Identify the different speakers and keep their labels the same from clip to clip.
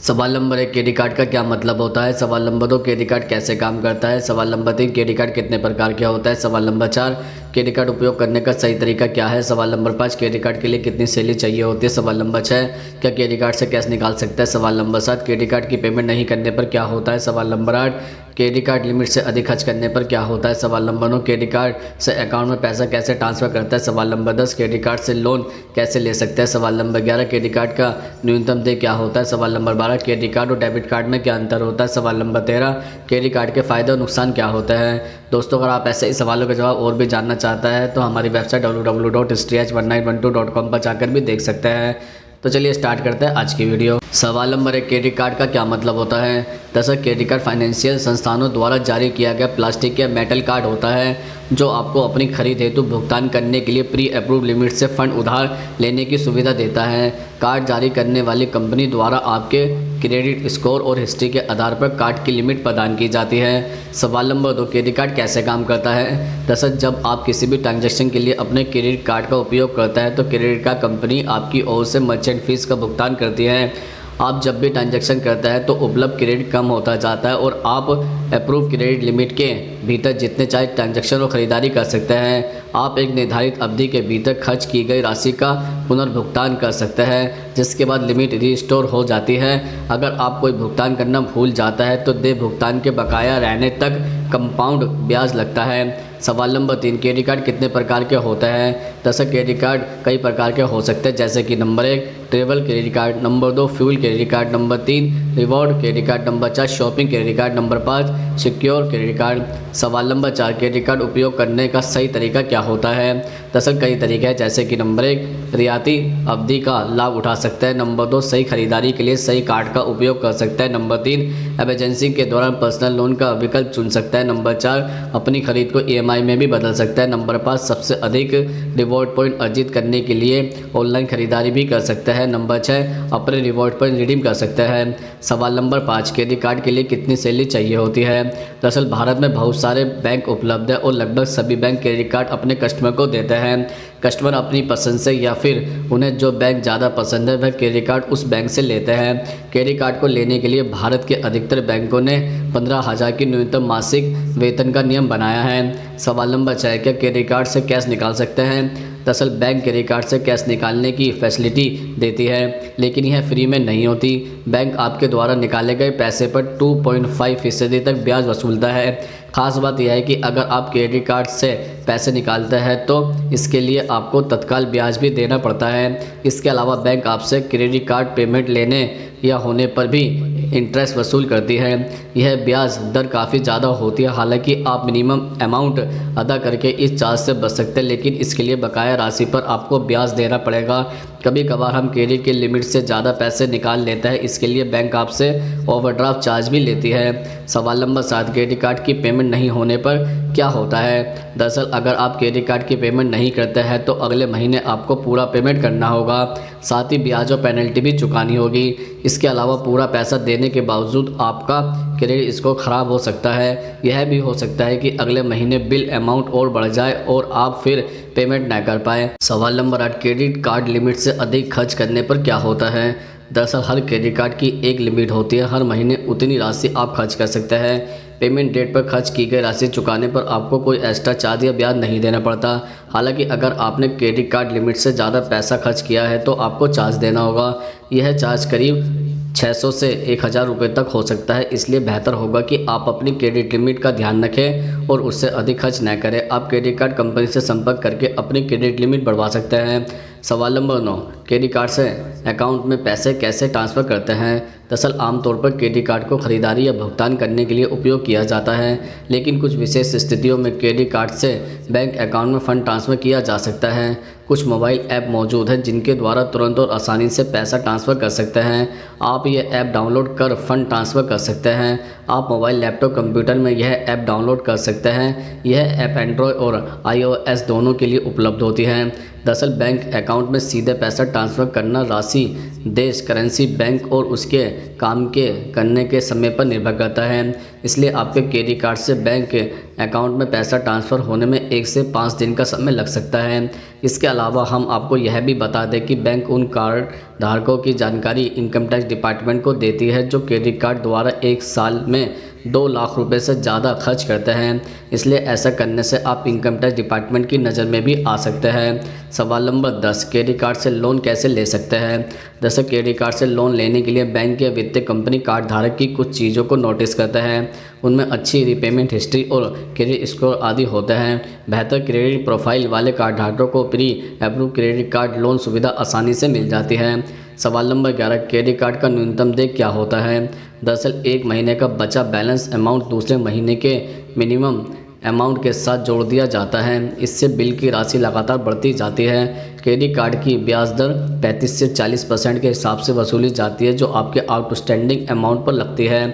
Speaker 1: सवाल number 1, credit card का क्या मतलब होता है। सवाल नंबर 2, क्रेडिट कार्ड कैसे काम करता है। सवाल नंबर 3, क्रेडिट कार्ड कितने प्रकार का होता है। सवाल नंबर 4, क्रेडिट कार्ड उपयोग करने का सही तरीका क्या है। सवाल नंबर 5, क्रेडिट कार्ड के लिए कितनी सैलरी चाहिए होती है। सवाल नंबर 6, क्या क्रेडिट कार्ड से कैश निकाल सकता है। सवाल नंबर 7, क्रेडिट कार्ड की पेमेंट नहीं करने पर क्या होता है। सवाल नंबर 8, क्रेडिट कार्ड लिमिट से अधिक खर्च करने पर क्या होता है। सवाल नंबर 9, क्रेडिट कार्ड से अकाउंट में पैसा कैसे ट्रांसफर करता है। सवाल नंबर 10, क्रेडिट कार्ड से लोन कैसे ले सकते हैं। सवाल नंबर 11, क्रेडिट कार्ड का न्यूनतम देय क्या होता है। सवाल नंबर 12, क्रेडिट कार्ड और डेबिट कार्ड में क्या अंतर होता है। सवाल नंबर 13, क्रेडिट कार्ड के फायदे और नुकसान क्या होते हैं। दोस्तों, अगर आप ऐसे ही सवालों के जवाब और भी जानना चाहते हैं तो हमारी वेबसाइट www.historyh1912.com पर जाकर भी देख सकते हैं। तो चलिए स्टार्ट करते हैं आज की वीडियो। सवाल नंबर 1, क्रेडिट कार्ड का क्या मतलब होता है। दरअसल क्रेडिट कार्ड फाइनेंशियल संस्थानों द्वारा जारी किया गया प्लास्टिक या मेटल कार्ड होता है जो आपको अपनी खरीद हेतु भुगतान करने के लिए प्री अप्रूव लिमिट से फंड उधार लेने की सुविधा देता है। कार्ड जारी करने वाली कंपनी द्वारा आपके क्रेडिट स्कोर और हिस्ट्री के आधार पर कार्ड की लिमिट प्रदान की जाती है। सवाल नंबर 2, क्रेडिट कार्ड कैसे काम करता है। दरअसल जब आप किसी भी ट्रांजैक्शन के लिए अपने क्रेडिट कार्ड का उपयोग करता है तो क्रेडिट कार्ड कंपनी आपकी ओर से मर्चेंट फीस का भुगतान करती है। आप जब भी ट्रांजैक्शन करता है तो उपलब्ध क्रेडिट कम होता जाता है और आप अप्रूव क्रेडिट लिमिट के भीतर जितने चाहे ट्रांजैक्शन और ख़रीदारी कर सकते हैं। आप एक निर्धारित अवधि के भीतर खर्च की गई राशि का पुनर्भुगतान कर सकते हैं जिसके बाद लिमिट रिस्टोर हो जाती है। अगर आप कोई भुगतान करना भूल जाता है तो देय भुगतान के बकाया रहने तक कंपाउंड ब्याज लगता है। सवाल नंबर 3, क्रेडिट कार्ड कितने प्रकार के होते हैं। दरअसल क्रेडिट कार्ड कई प्रकार के हो सकते हैं जैसे कि number 1, travel credit card, number 2, fuel credit card, number 3, reward credit card, number 4, shopping credit card, number 5, secure credit card. सवाल नंबर 4, क्रेडिट कार्ड उपयोग करने का सही तरीका क्या होता है। दरअसल कई तरीके हैं जैसे कि नंबर 1, रियायती अवधि का लाभ उठा सकते हैं। नंबर 2, सही खरीदारी के लिए सही कार्ड का उपयोग कर सकते हैं। नंबर 3, इमरजेंसी के दौरान पर्सनल लोन का विकल्प चुन सकता है। नंबर 4, अपनी खरीद को EMI में भी बदल सकता है। नंबर 5, सबसे अधिक रिवॉर्ड पॉइंट अर्जित करने के लिए ऑनलाइन खरीदारी भी कर सकता है। नंबर 6, अपने रिवॉर्ड पॉइंट रिडीम कर सकता है। सवाल नंबर 5, क्रेडिट कार्ड के लिए कितनी सैलरी चाहिए होती है। दरअसल भारत में बहुत सारे बैंक उपलब्ध है और लगभग सभी बैंक क्रेडिट कार्ड अपने कस्टमर को देते हैं। कस्टमर अपनी पसंद से या फिर उन्हें जो बैंक ज़्यादा पसंद है वह क्रेडिट कार्ड उस बैंक से लेते हैं। क्रेडिट कार्ड को लेने के लिए भारत के अधिकतर बैंकों ने 15,000 की न्यूनतम मासिक वेतन का नियम बनाया है। सवाल नंबर 6, क्या क्रेडिट कार्ड से कैश निकाल सकते हैं। दरअसल बैंक क्रेडिट कार्ड से कैश निकालने की फैसिलिटी देती है लेकिन यह फ्री में नहीं होती। बैंक आपके द्वारा निकाले गए पैसे पर 2.5% तक ब्याज वसूलता है। खास बात यह है कि अगर आप क्रेडिट कार्ड से पैसे निकालते हैं तो इसके लिए आपको तत्काल ब्याज भी देना पड़ता है। इसके अलावा बैंक आपसे क्रेडिट कार्ड पेमेंट लेने या होने पर भी इंटरेस्ट वसूल करती है। यह ब्याज दर काफ़ी ज़्यादा होती है। हालांकि आप मिनिमम अमाउंट अदा करके इस चार्ज से बच सकते हैं लेकिन इसके लिए बकाया राशि पर आपको ब्याज देना पड़ेगा। कभी कभार हम क्रेडिट के लिमिट से ज़्यादा पैसे निकाल लेते हैं, इसके लिए बैंक आपसे ओवरड्राफ्ट चार्ज भी लेती है। सवाल नंबर 7, क्रेडिट कार्ड की पेमेंट नहीं होने पर क्या होता है। दरअसल अगर आप क्रेडिट कार्ड की पेमेंट नहीं करते हैं तो अगले महीने आपको पूरा पेमेंट करना होगा, साथ ही ब्याज और पेनल्टी भी चुकानी होगी। इसके अलावा पूरा पैसा देने के बावजूद आपका क्रेडिट स्कोर खराब हो सकता है। यह भी हो सकता है कि अगले महीने बिल अमाउंट और बढ़ जाए और आप फिर पेमेंट ना कर पाए। सवाल नंबर 8, क्रेडिट कार्ड लिमिट से अधिक खर्च करने पर क्या होता है। दरअसल हर क्रेडिट कार्ड की एक लिमिट होती है, हर महीने उतनी राशि आप खर्च कर सकते हैं। पेमेंट डेट पर खर्च की गई राशि चुकाने पर आपको कोई एक्स्ट्रा चार्ज या ब्याज नहीं देना पड़ता। हालांकि अगर आपने क्रेडिट कार्ड लिमिट से ज़्यादा पैसा खर्च किया है तो आपको चार्ज देना होगा। यह चार्ज करीब 600 से 1000 रुपये तक हो सकता है, इसलिए बेहतर होगा कि आप अपनी क्रेडिट लिमिट का ध्यान रखें और उससे अधिक खर्च न करें। आप क्रेडिट कार्ड कंपनी से संपर्क करके अपनी क्रेडिट लिमिट बढ़वा सकते हैं। सवाल नंबर 9, क्रेडिट कार्ड से अकाउंट में पैसे कैसे ट्रांसफ़र करते हैं। दरअसल आमतौर पर क्रेडिट कार्ड को खरीदारी या भुगतान करने के लिए उपयोग किया जाता है लेकिन कुछ विशेष स्थितियों में क्रेडिट कार्ड से बैंक अकाउंट में फ़ंड ट्रांसफ़र किया जा सकता है। कुछ मोबाइल ऐप मौजूद हैं जिनके द्वारा तुरंत और आसानी से पैसा ट्रांसफ़र कर सकते हैं। आप ये ऐप डाउनलोड कर फंड ट्रांसफ़र कर सकते हैं। आप मोबाइल, लैपटॉप, कंप्यूटर में यह ऐप डाउनलोड कर सकते हैं। यह ऐप एंड्रॉयड और iOS दोनों के लिए उपलब्ध होती है। दरअसल बैंक अकाउंट में सीधे पैसा ट्रांसफ़र करना राशि देश, करेंसी, बैंक और उसके काम के करने के समय पर निर्भर करता है। इसलिए आपके क्रेडिट कार्ड से बैंक अकाउंट में पैसा ट्रांसफ़र होने में 1 से 5 दिन का समय लग सकता है। इसके अलावा हम आपको यह भी बता दें कि बैंक उन कार्ड धारकों की जानकारी इनकम टैक्स डिपार्टमेंट को देती है जो क्रेडिट कार्ड द्वारा 1 साल में 2 लाख रुपए से ज़्यादा खर्च करते हैं। इसलिए ऐसा करने से आप इनकम टैक्स डिपार्टमेंट की नज़र में भी आ सकते हैं। सवाल नंबर 10, क्रेडिट कार्ड से लोन कैसे ले सकते हैं। जैसे क्रेडिट कार्ड से लोन लेने के लिए बैंक या वित्तीय कंपनी कार्ड धारक की कुछ चीज़ों को नोटिस करता है। उनमें अच्छी रीपेमेंट हिस्ट्री और क्रेडिट स्कोर आदि होते हैं। बेहतर क्रेडिट प्रोफाइल वाले कार्ड धारकों को pre approve credit card loan सुविधा आसानी से मिल जाती है। सवाल नंबर 11, क्रेडिट कार्ड का न्यूनतम देय क्या होता है। दरअसल 1 महीने का बचा बैलेंस अमाउंट दूसरे महीने के मिनिमम अमाउंट के साथ जोड़ दिया जाता है। इससे बिल की राशि लगातार बढ़ती जाती है। क्रेडिट कार्ड की ब्याज दर 35 से 40% के हिसाब से वसूली जाती है जो आपके आउटस्टैंडिंग अमाउंट पर लगती है।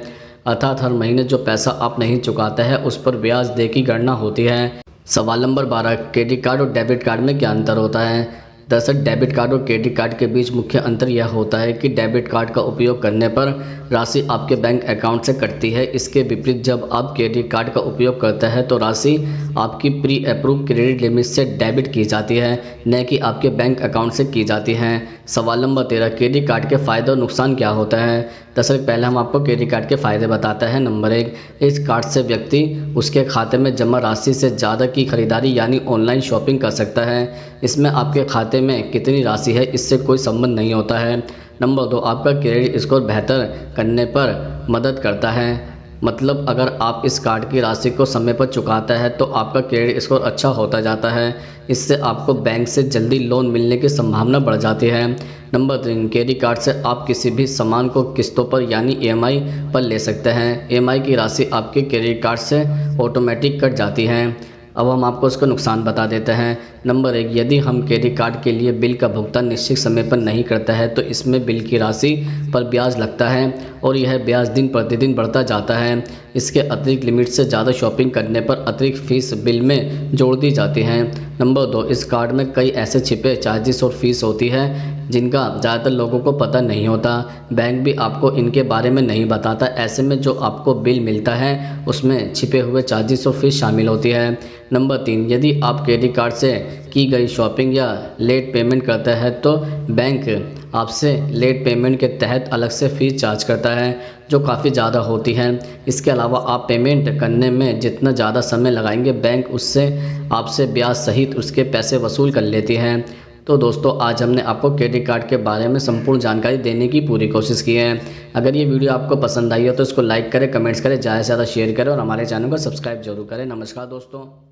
Speaker 1: अर्थात हर महीने जो पैसा आप नहीं चुकाते हैं उस पर ब्याज दर की गणना होती है। सवाल नंबर 12, क्रेडिट कार्ड और डेबिट कार्ड में क्या अंतर होता है। दरअसल डेबिट कार्ड और क्रेडिट कार्ड के बीच मुख्य अंतर यह होता है कि डेबिट कार्ड का उपयोग करने पर राशि आपके बैंक अकाउंट से कटती है। इसके विपरीत जब आप क्रेडिट कार्ड का उपयोग करते हैं तो राशि आपकी प्री अप्रूव क्रेडिट लिमिट से डेबिट की जाती है, न कि आपके बैंक अकाउंट से की जाती है। सवाल नंबर 13, क्रेडिट कार्ड के फ़ायदे और नुकसान क्या होता है। दरअसल पहले हम आपको क्रेडिट कार्ड के फ़ायदे बताते हैं। नंबर 1, इस कार्ड से व्यक्ति उसके खाते में जमा राशि से ज़्यादा की खरीदारी यानी ऑनलाइन शॉपिंग कर सकता है। इसमें आपके खाते में कितनी राशि है इससे कोई संबंध नहीं होता है। नंबर 2, आपका क्रेडिट स्कोर बेहतर करने पर मदद करता है। मतलब अगर आप इस कार्ड की राशि को समय पर चुकाते हैं तो आपका क्रेडिट स्कोर अच्छा होता जाता है। इससे आपको बैंक से जल्दी लोन मिलने की संभावना बढ़ जाती है। नंबर 3, क्रेडिट कार्ड से आप किसी भी सामान को किस्तों पर यानी EMI पर ले सकते हैं। EMI की राशि आपके क्रेडिट कार्ड से ऑटोमेटिक कट जाती है। अब हम आपको उसका नुकसान बता देते हैं। नंबर 1, यदि हम क्रेडिट कार्ड के लिए बिल का भुगतान निश्चित समय पर नहीं करता है तो इसमें बिल की राशि पर ब्याज लगता है और यह ब्याज दिन प्रतिदिन बढ़ता जाता है। इसके अतिरिक्त लिमिट से ज़्यादा शॉपिंग करने पर अतिरिक्त फीस बिल में जोड़ दी जाती है। नंबर 2, इस कार्ड में कई ऐसे छिपे चार्जेस और फीस होती है जिनका ज़्यादातर लोगों को पता नहीं होता। बैंक भी आपको इनके बारे में नहीं बताता। ऐसे में जो आपको बिल मिलता है उसमें छिपे हुए चार्जेस और फीस शामिल होती है। नंबर 3, यदि आप क्रेडिट कार्ड से की गई शॉपिंग या लेट पेमेंट करते हैं तो बैंक आपसे लेट पेमेंट के तहत अलग से फ़ीस चार्ज करता है जो काफ़ी ज़्यादा होती है। इसके अलावा आप पेमेंट करने में जितना ज़्यादा समय लगाएंगे बैंक उससे आपसे ब्याज सहित उसके पैसे वसूल कर लेती है। तो दोस्तों आज हमने आपको क्रेडिट कार्ड के बारे में संपूर्ण जानकारी देने की पूरी कोशिश की है। अगर ये वीडियो आपको पसंद आई हो तो इसको लाइक करें, कमेंट्स करें, ज़्यादा से ज़्यादा शेयर करें और हमारे चैनल को सब्सक्राइब जरूर करें। नमस्कार दोस्तों।